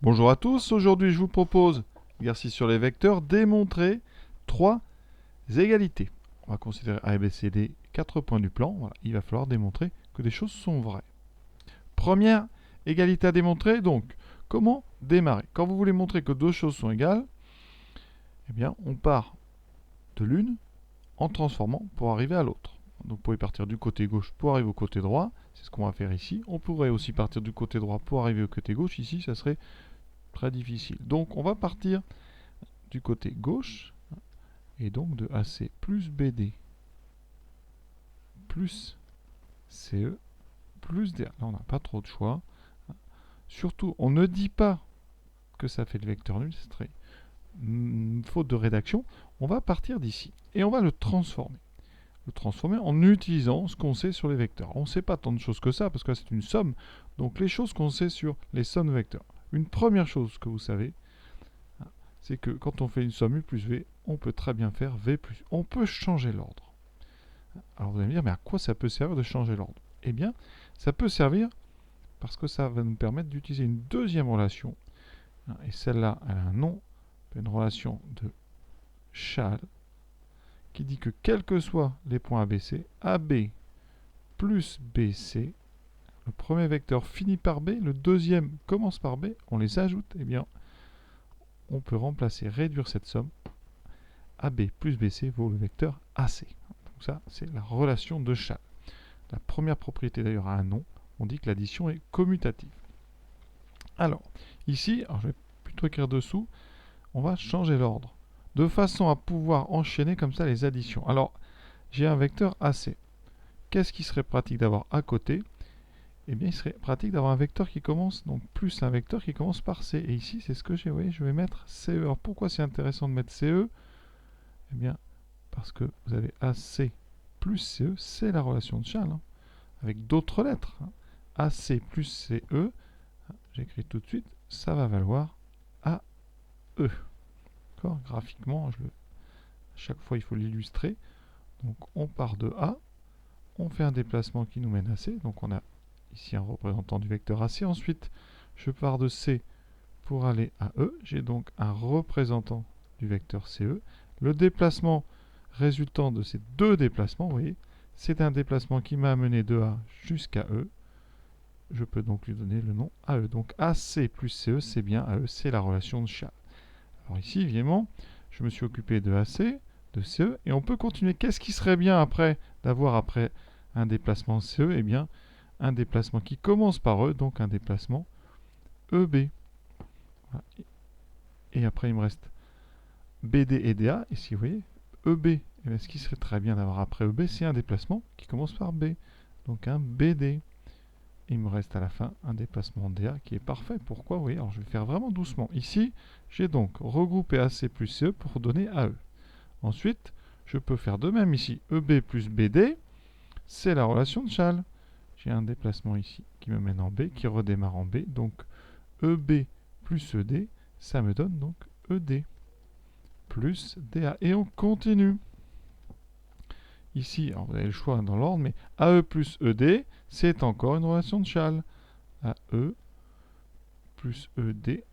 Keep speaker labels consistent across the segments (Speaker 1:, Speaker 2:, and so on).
Speaker 1: Bonjour à tous, aujourd'hui je vous propose, exercice sur les vecteurs, démontrer trois égalités. On va considérer A, B, C, D, 4 points du plan. Voilà. Il va falloir démontrer que des choses sont vraies. Première égalité à démontrer, donc, comment démarrer? Quand vous voulez montrer que deux choses sont égales, eh bien, on part de l'une en transformant pour arriver à l'autre. Donc vous pouvez partir du côté gauche pour arriver au côté droit, c'est ce qu'on va faire ici. On pourrait aussi partir du côté droit pour arriver au côté gauche, ici ça serait très difficile. Donc on va partir du côté gauche, et donc de AC plus BD plus CE plus DA. Là on n'a pas trop de choix. Surtout, on ne dit pas que ça fait le vecteur nul, c'est très faute de rédaction. On va partir d'ici, et on va le transformer. Le transformer en utilisant ce qu'on sait sur les vecteurs. On ne sait pas tant de choses que ça, parce que c'est une somme. Donc les choses qu'on sait sur les sommes de vecteurs. Une première chose que vous savez, c'est que quand on fait une somme U plus V, on peut très bien faire V plus. On peut changer l'ordre. Alors vous allez me dire, mais à quoi ça peut servir de changer l'ordre? Eh bien, ça peut servir parce que ça va nous permettre d'utiliser une deuxième relation. Et celle-là, elle a un nom, une relation de Schall, qui dit que quels que soient les points ABC, AB plus BC, le premier vecteur finit par B, le deuxième commence par B, on les ajoute, eh bien, on peut remplacer, réduire cette somme. AB plus BC vaut le vecteur AC. Donc ça, c'est la relation de Schall. La première propriété d'ailleurs a un nom. On dit que l'addition est commutative. Alors, ici, je vais plutôt écrire dessous, on va changer l'ordre, de façon à pouvoir enchaîner comme ça les additions. Alors, j'ai un vecteur AC. Qu'est-ce qui serait pratique d'avoir à côté? Eh bien, il serait pratique d'avoir un vecteur qui commence, donc plus un vecteur qui commence par C. Et ici, c'est ce que j'ai, vous voyez, je vais mettre CE. Alors, pourquoi c'est intéressant de mettre CE? Eh bien, parce que vous avez AC plus CE, c'est la relation de Schall, avec d'autres lettres. AC plus CE, j'écris tout de suite, ça va valoir AE. Graphiquement, à chaque fois, il faut l'illustrer. Donc, on part de A, on fait un déplacement qui nous mène à C. Donc, on a ici un représentant du vecteur AC. Ensuite, je pars de C pour aller à E. J'ai donc un représentant du vecteur CE. Le déplacement résultant de ces deux déplacements, vous voyez, c'est un déplacement qui m'a amené de A jusqu'à E. Je peux donc lui donner le nom AE. Donc AC plus CE, c'est bien AE, c'est la relation de Schall. Alors ici, évidemment, je me suis occupé de AC, de CE, et on peut continuer. Qu'est-ce qui serait bien après d'avoir après un déplacement CE? Eh bien, un déplacement qui commence par E, donc un déplacement EB. Voilà. Et après, il me reste BD et DA. Ici, vous voyez, EB. Eh bien, ce qui serait très bien d'avoir après EB, c'est un déplacement qui commence par B. Donc un BD. Et il me reste à la fin un déplacement DA qui est parfait. Pourquoi? Oui, alors je vais faire vraiment doucement. Ici, j'ai donc regroupé AC plus CE pour donner AE. Ensuite, je peux faire de même ici. EB plus BD, c'est la relation de Schall. J'ai un déplacement ici qui me mène en B, qui redémarre en B. Donc EB plus ED, ça me donne donc ED plus DA. Et on continue. Ici, alors vous avez le choix dans l'ordre, mais AE plus ED, c'est encore une relation de Schall. AE plus ED,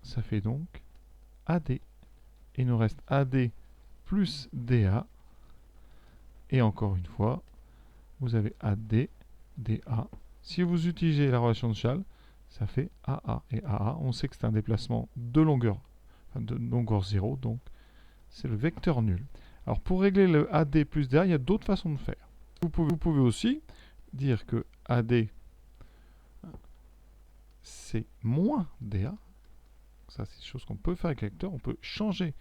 Speaker 1: ça fait donc AD. Et il nous reste AD plus DA. Et encore une fois, vous avez AD, DA. Si vous utilisez la relation de Schall, ça fait AA. Et AA, on sait que c'est un déplacement de longueur 0, donc c'est le vecteur nul. Alors pour régler le AD plus DA, il y a d'autres façons de faire. Vous pouvez aussi dire que AD, c'est moins DA. Ça, c'est des choses qu'on peut faire avec le vecteur. On peut changer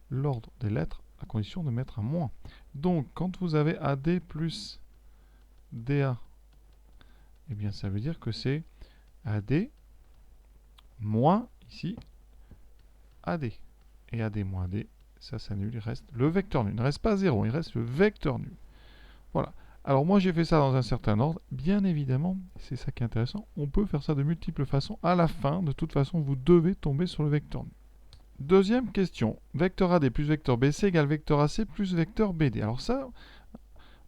Speaker 1: l'ordre des lettres à condition de mettre un moins. Donc, quand vous avez AD plus DA, eh bien, ça veut dire que c'est AD moins, ici, AD. Et AD moins AD, ça s'annule, il reste le vecteur nul. Il ne reste pas 0, il reste le vecteur nul. Voilà. Alors moi, j'ai fait ça dans un certain ordre. Bien évidemment, c'est ça qui est intéressant, on peut faire ça de multiples façons. À la fin, de toute façon, vous devez tomber sur le vecteur nul. Deuxième question. Vecteur AD plus vecteur BC égale vecteur AC plus vecteur BD. Alors ça,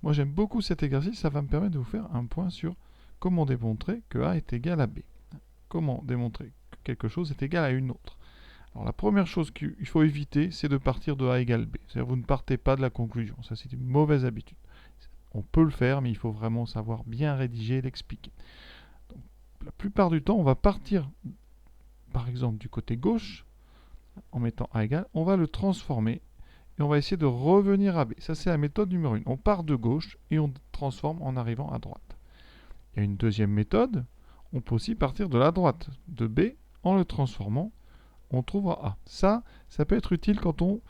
Speaker 1: moi j'aime beaucoup cet exercice. Ça va me permettre de vous faire un point sur comment démontrer que A est égal à B. Comment démontrer que quelque chose est égal à une autre. Alors la première chose qu'il faut éviter, c'est de partir de A égale B. C'est-à-dire vous ne partez pas de la conclusion. Ça, c'est une mauvaise habitude. On peut le faire, mais il faut vraiment savoir bien rédiger et l'expliquer. Donc, la plupart du temps, on va partir, par exemple, du côté gauche, en mettant A égale, on va le transformer et on va essayer de revenir à B. Ça, c'est la méthode numéro 1. On part de gauche et on transforme en arrivant à droite. Il y a une deuxième méthode. On peut aussi partir de la droite, de B, en le transformant, on trouvera A. Ça peut être utile quand on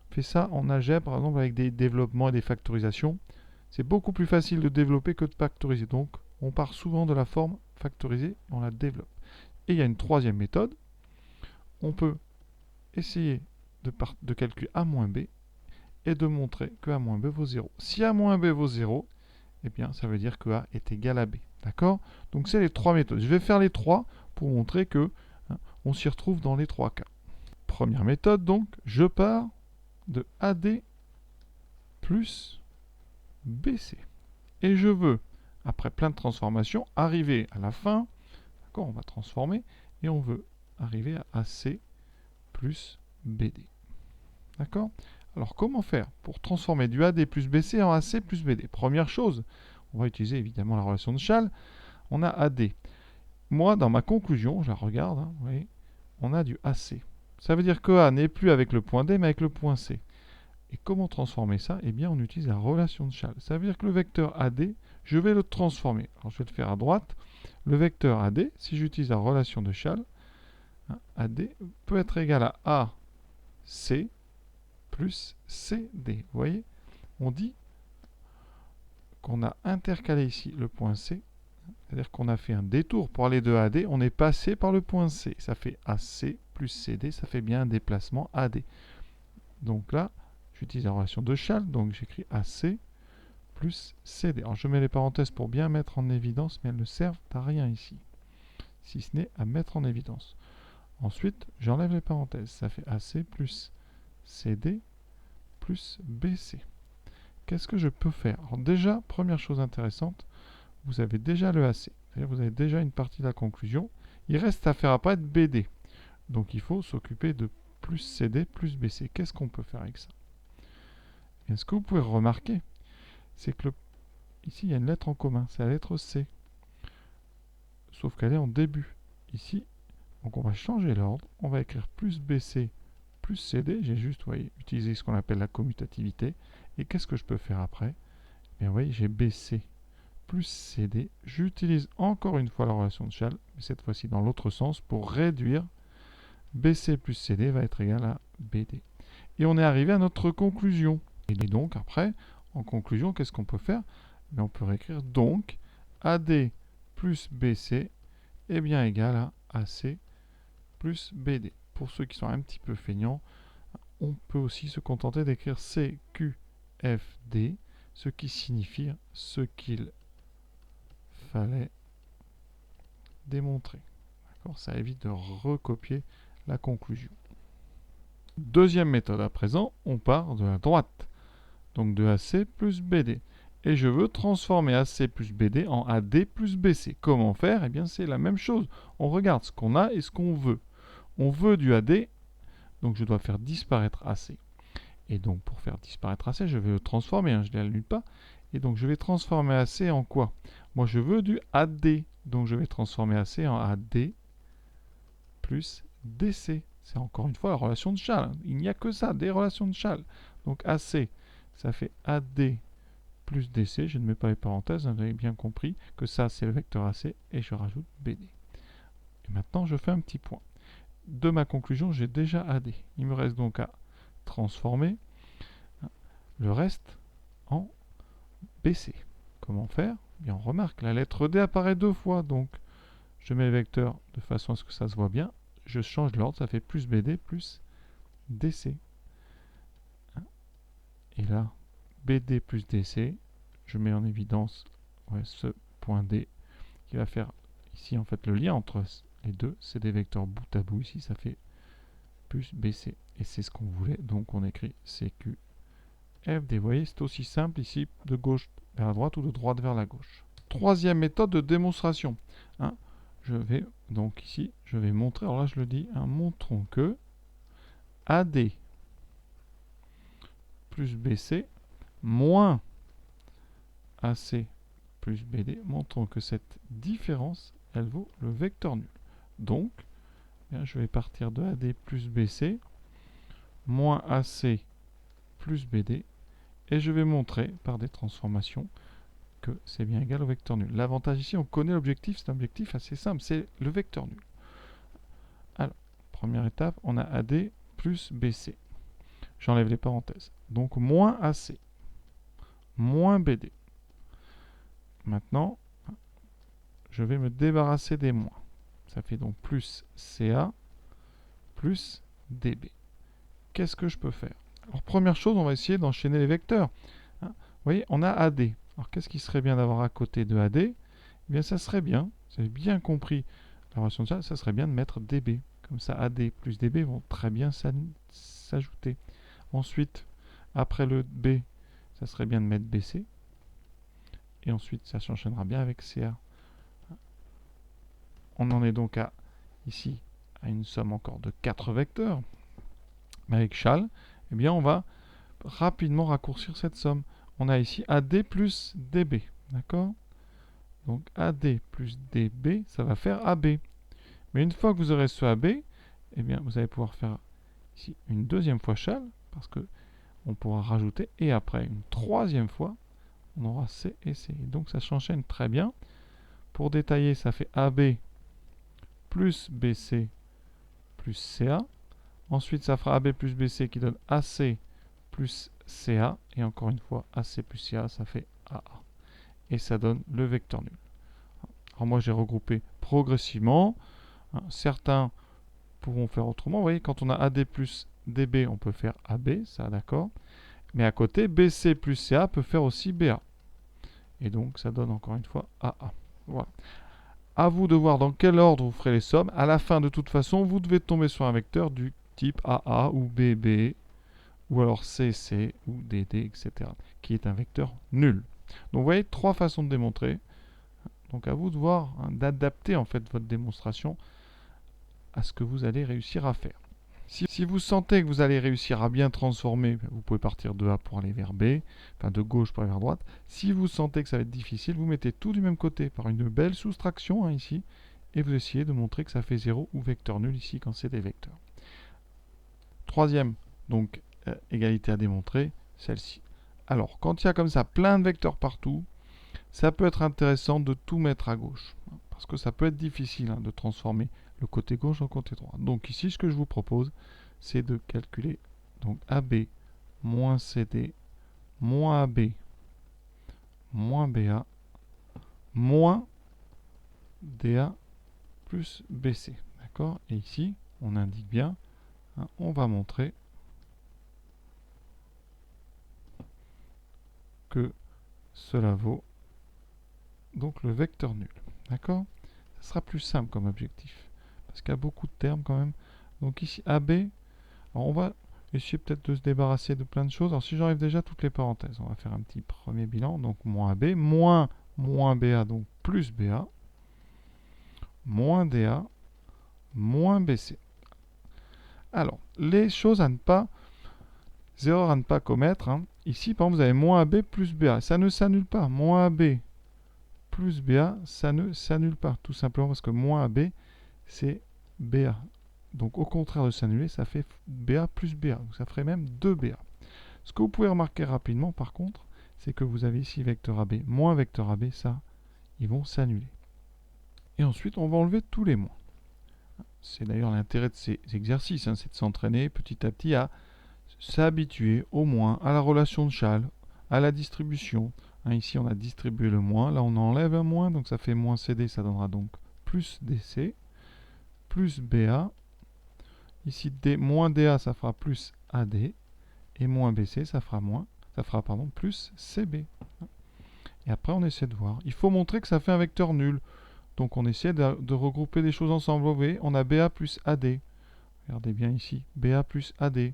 Speaker 1: fait ça en algèbre, par exemple avec des développements et des factorisations. C'est beaucoup plus facile de développer que de factoriser. Donc, on part souvent de la forme factorisée, on la développe. Et il y a une troisième méthode. On peut essayer de calculer A moins B et de montrer que A moins B vaut 0. Si A moins B vaut 0, eh bien, ça veut dire que A est égal à B. D'accord? Donc, c'est les trois méthodes. Je vais faire les trois pour montrer que on s'y retrouve dans les trois cas. Première méthode, donc, je pars de AD plus BC. Et je veux, après plein de transformations, arriver à la fin. D'accord, on va transformer. Et on veut arriver à AC plus BD. D'accord? Alors, comment faire pour transformer du AD plus BC en AC plus BD? Première chose, on va utiliser évidemment la relation de Schall. On a AD. Moi, dans ma conclusion, je la regarde, vous voyez, on a du AC. Ça veut dire que A n'est plus avec le point D, mais avec le point C. Et comment transformer ça? Eh bien, on utilise la relation de Schall. Ça veut dire que le vecteur AD, je vais le transformer. Alors, je vais le faire à droite. Le vecteur AD, si j'utilise la relation de Schall, AD peut être égal à AC plus CD. Vous voyez? On dit qu'on a intercalé ici le point C. C'est-à-dire qu'on a fait un détour pour aller de AD, on est passé par le point C. Ça fait AC plus CD, ça fait bien un déplacement AD. Donc là, j'utilise la relation de Schall, donc j'écris AC plus CD. Alors je mets les parenthèses pour bien mettre en évidence, mais elles ne servent à rien ici, si ce n'est à mettre en évidence. Ensuite, j'enlève les parenthèses, ça fait AC plus CD plus BC. Qu'est-ce que je peux faire? Alors déjà, première chose intéressante, vous avez déjà le AC. C'est-à-dire vous avez déjà une partie de la conclusion. Il reste à faire apparaître BD. Donc il faut s'occuper de plus CD plus BC. Qu'est-ce qu'on peut faire avec ça? Et ce que vous pouvez remarquer, c'est que ici il y a une lettre en commun, c'est la lettre C. Sauf qu'elle est en début. Ici, donc on va changer l'ordre. On va écrire plus BC plus CD. J'ai juste, vous voyez, utilisé ce qu'on appelle la commutativité. Et qu'est-ce que je peux faire après? Bien, vous voyez, j'ai BC plus CD. J'utilise encore une fois la relation de Schall, mais cette fois-ci dans l'autre sens, pour réduire BC plus CD va être égal à BD. Et on est arrivé à notre conclusion. Et donc après, en conclusion, qu'est-ce qu'on peut faire? Mais on peut réécrire donc AD plus BC est bien égal à AC plus BD. Pour ceux qui sont un petit peu feignants, on peut aussi se contenter d'écrire CQFD, ce qui signifie ce qu'il fallait démontrer. Ça évite de recopier la conclusion. Deuxième méthode à présent, on part de la droite. Donc de AC plus BD. Et je veux transformer AC plus BD en AD plus BC. Comment faire? Eh bien c'est la même chose. On regarde ce qu'on a et ce qu'on veut. On veut du AD, donc je dois faire disparaître AC. Et donc pour faire disparaître AC, je vais le transformer, je ne l'annule pas. Et donc je vais transformer AC en quoi? Moi je veux du AD, donc je vais transformer AC en AD plus DC. C'est encore une fois la relation de Schall. Il n'y a que ça, des relations de Schall. Donc AC, ça fait AD plus DC. Je ne mets pas les parenthèses, vous avez bien compris que ça c'est le vecteur AC et je rajoute BD. Et maintenant je fais un petit point. De ma conclusion, j'ai déjà AD. Il me reste donc à transformer le reste en BC. Comment faire? Bien, on remarque, la lettre D apparaît deux fois, donc je mets le vecteur de façon à ce que ça se voit bien. Je change l'ordre, ça fait plus BD plus DC. Et là, BD plus DC, je mets en évidence ce point D qui va faire ici en fait le lien entre les deux. C'est des vecteurs bout à bout. Ici, ça fait plus BC. Et c'est ce qu'on voulait. Donc on écrit CQ FD. Vous voyez, c'est aussi simple ici de gauche vers la droite ou de droite vers la gauche. Troisième méthode de démonstration. je vais donc ici, je vais montrer, alors là je le dis, hein, montrons que AD plus BC moins AC plus BD, montrons que cette différence, elle vaut le vecteur nul. Donc, bien, je vais partir de AD plus BC moins AC plus BD, et je vais montrer par des transformations que c'est bien égal au vecteur nul. L'avantage ici, on connaît l'objectif, c'est un objectif assez simple, c'est le vecteur nul. Alors, première étape, on a AD plus BC. J'enlève les parenthèses. Donc moins AC, moins BD. Maintenant, je vais me débarrasser des moins. Ça fait donc plus CA plus DB. Qu'est-ce que je peux faire? Alors, première chose, on va essayer d'enchaîner les vecteurs. Vous voyez, on a AD. Alors, qu'est-ce qui serait bien d'avoir à côté de AD? Eh bien, ça serait bien, vous avez bien compris la relation de ça serait bien de mettre DB. Comme ça, AD plus DB vont très bien s'ajouter. Ensuite, après le B, ça serait bien de mettre BC. Et ensuite, ça s'enchaînera bien avec CA. On en est donc ici à une somme encore de 4 vecteurs. Mais avec Chal, eh bien, on va rapidement raccourcir cette somme. On a ici AD plus DB. D'accord? Donc AD plus DB, ça va faire AB. Mais une fois que vous aurez ce AB, eh bien, vous allez pouvoir faire ici une deuxième fois Chal, parce que on pourra rajouter, et après une troisième fois, on aura C et C. Et donc ça s'enchaîne très bien. Pour détailler, ça fait AB plus BC plus CA. Ensuite, ça fera AB plus BC qui donne AC plus CA. Et encore une fois, AC plus CA, ça fait AA. Et ça donne le vecteur nul. Alors moi, j'ai regroupé progressivement. Certains pourront faire autrement. Vous voyez, quand on a AD plus DB, on peut faire AB, ça d'accord. Mais à côté, BC plus CA peut faire aussi BA. Et donc, ça donne encore une fois AA. Voilà. À vous de voir dans quel ordre vous ferez les sommes. À la fin, de toute façon, vous devez tomber sur un vecteur du type AA ou BB, ou alors CC ou DD, etc., qui est un vecteur nul. Donc, vous voyez, 3 façons de démontrer. Donc, à vous de voir, hein, d'adapter en fait votre démonstration à ce que vous allez réussir à faire. Si vous sentez que vous allez réussir à bien transformer, vous pouvez partir de A pour aller vers B, enfin de gauche pour aller vers droite. Si vous sentez que ça va être difficile, vous mettez tout du même côté par une belle soustraction, hein, ici, et vous essayez de montrer que ça fait 0 ou vecteur nul ici quand c'est des vecteurs. Troisième, donc égalité à démontrer, celle-ci. Alors, quand il y a comme ça plein de vecteurs partout, ça peut être intéressant de tout mettre à gauche, parce que ça peut être difficile, hein, de transformer le côté gauche en côté droit. Donc ici, ce que je vous propose, c'est de calculer donc AB moins CD moins AB moins BA moins DA plus BC. D'accord? Et ici, on indique bien, hein, on va montrer que cela vaut donc le vecteur nul. D'accord? Ça sera plus simple comme objectif, parce qu'il y a beaucoup de termes quand même. Donc ici, AB, alors on va essayer peut-être de se débarrasser de plein de choses. Alors si j'enlève déjà toutes les parenthèses, on va faire un petit premier bilan. Donc moins AB, moins BA, donc plus BA, moins DA, moins BC. Alors, les choses à ne pas, les erreurs à ne pas commettre, hein. Ici, par exemple, vous avez moins AB plus BA. Ça ne s'annule pas. Moins AB plus BA, ça ne s'annule pas. Tout simplement parce que moins AB, c'est BA. Donc au contraire de s'annuler, ça fait BA plus BA. Donc ça ferait même 2BA. Ce que vous pouvez remarquer rapidement par contre, c'est que vous avez ici vecteur AB moins vecteur AB, ça, ils vont s'annuler. Et ensuite, on va enlever tous les moins. C'est d'ailleurs l'intérêt de ces exercices, hein, c'est de s'entraîner petit à petit à s'habituer au moins, à la relation de Chal, à la distribution. Hein, ici, on a distribué le moins, là on enlève un moins, donc ça fait moins CD, ça donnera donc plus DC, plus BA. Ici, moins DA, ça fera plus AD. Et moins BC, ça fera plus CB. Et après, on essaie de voir. Il faut montrer que ça fait un vecteur nul. Donc, on essaie de regrouper des choses ensemble. Vous voyez, on a BA plus AD. Regardez bien ici. BA plus AD.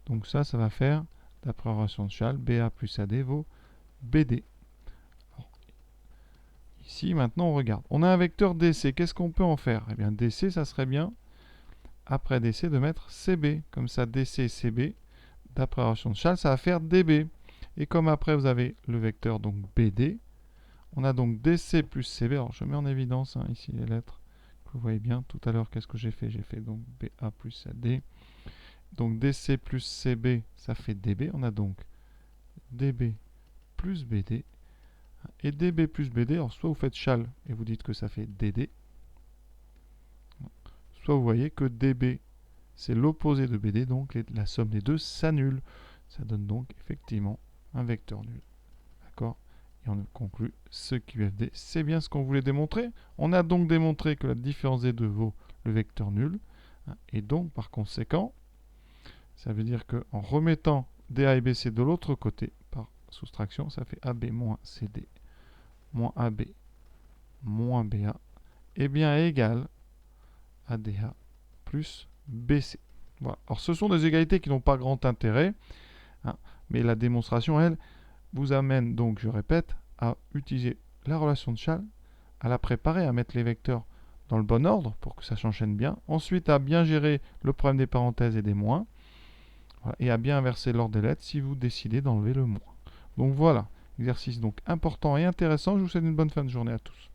Speaker 1: Donc ça va faire, d'après la relation de Chal, BA plus AD vaut BD. Alors, Ici, maintenant, on regarde. On a un vecteur DC. Qu'est-ce qu'on peut en faire? Eh bien, DC, ça serait bien, après DC, de mettre CB. Comme ça, DC et CB, d'après la relation de Chasles, ça va faire DB. Et comme après, vous avez le vecteur donc BD, on a donc DC plus CB. Alors, je mets en évidence ici les lettres, que vous voyez bien. Tout à l'heure, qu'est-ce que j'ai fait? J'ai fait donc BA plus AD. Donc DC plus CB, ça fait DB. On a donc DB plus BD. Et DB plus BD, alors soit vous faites Chasles et vous dites que ça fait DD, soit vous voyez que DB, c'est l'opposé de BD, donc la somme des deux s'annule. Ça donne donc effectivement un vecteur nul. D'accord? Et on conclut ce QFD. C'est bien ce qu'on voulait démontrer. On a donc démontré que la différence des deux vaut le vecteur nul. Et donc, par conséquent, ça veut dire qu'en remettant DA et BC de l'autre côté, par soustraction, ça fait AB moins CD moins AB moins BA est bien égal à DA plus BC. Voilà. Alors, ce sont des égalités qui n'ont pas grand intérêt, mais la démonstration, elle, vous amène donc, je répète, à utiliser la relation de Chasles, à la préparer, à mettre les vecteurs dans le bon ordre pour que ça s'enchaîne bien. Ensuite, à bien gérer le problème des parenthèses et des moins. Voilà, et à bien inverser l'ordre des lettres si vous décidez d'enlever le moins. Donc voilà, exercice donc important et intéressant. Je vous souhaite une bonne fin de journée à tous.